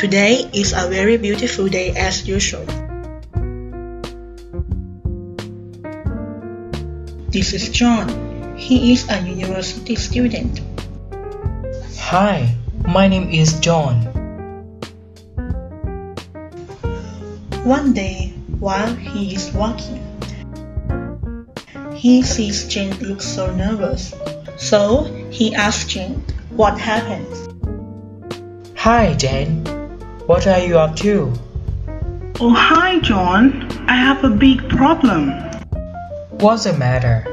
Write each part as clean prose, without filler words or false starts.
Today is a very beautiful day as usual. This is John. He is a university student. Hi, my name is John. One day, while he is walking, he sees Jane look so nervous. So he asks Jane, what happened? Hi, Jane. What are you up to? Oh, hi, John. I have a big problem. What's the matter?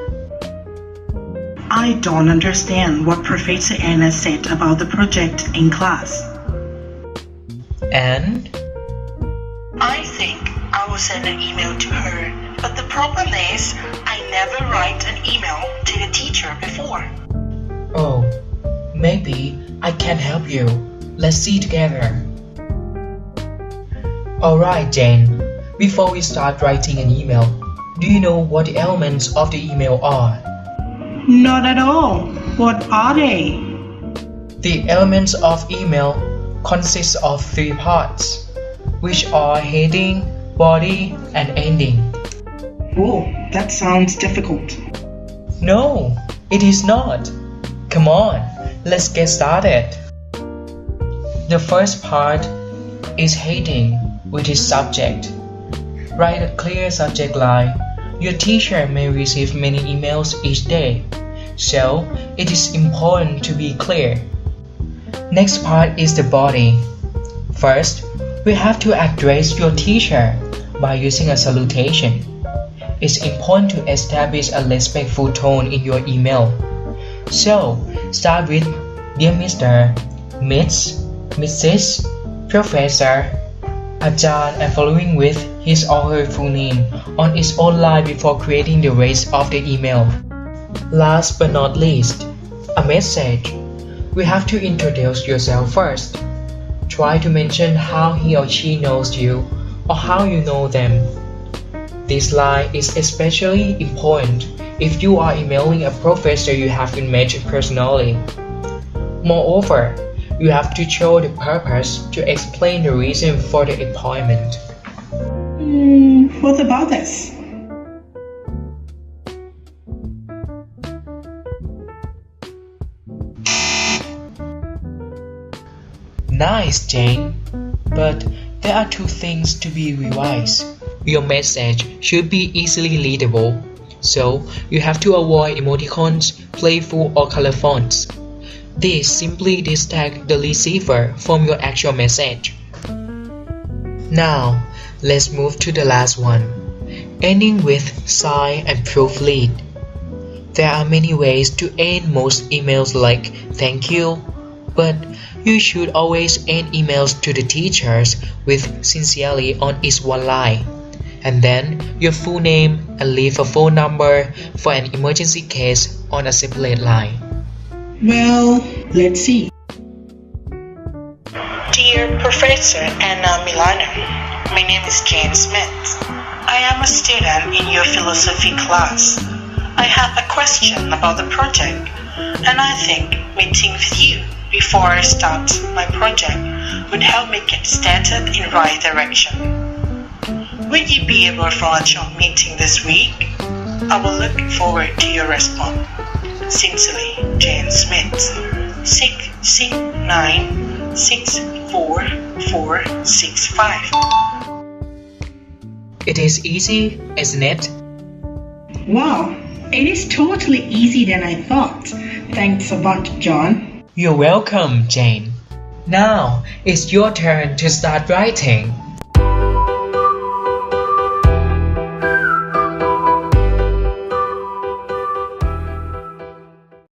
I don't understand what Professor Anna said about the project in class. And? I think I will send an email to her, but the problem is I never write an email to the teacher before. Oh, maybe I can help you. Let's see together. Alright, Jane. Before we start writing an email, do you know what the elements of the email are? Not at all. What are they? The elements of email consist of 3 parts, which are heading, body, and ending. Oh, that sounds difficult. No, it is not. Come on, let's get started. The first part is heading, which is subject. Write a clear subject line. Your teacher may receive many emails each day, so it is important to be clear. Next part is the body. First, we have to address your teacher by using a salutation. It's important to establish a respectful tone in your email. So, start with Dear Mr., Miss, Mrs., Professor, Ajahn, and following with his or her full name on its own line before creating the rest of the email. Last but not least, a message. We have to introduce yourself first. Try to mention how he or she knows you or how you know them. This line is especially important if you are emailing a professor you haven't met personally. Moreover, you have to show the purpose to explain the reason for the appointment. What about this? Nice, Jane. But there are 2 things to be revised. Your message should be easily readable, so you have to avoid emoticons, playful or color fonts. This simply distract the receiver from your actual message. Now, let's move to the last one, ending with sign and proofread. There are many ways to end most emails like thank you, but you should always end emails to the teachers with sincerely on each one line, and then your full name and leave a phone number for an emergency case on a separate line. Well, let's see. Dear Professor Anna Milano, my name is Jane Smith. I am a student in your philosophy class. I have a question about the project, and I think meeting with you before I start my project would help me get started in right direction. Would you be able for a job meeting this week? I will look forward to your response. Sincerely, Jane Smith, 6696445. It is easy, isn't it? Wow, it is totally easier than I thought. Thanks a bunch, John. You're welcome, Jane. Now, it's your turn to start writing.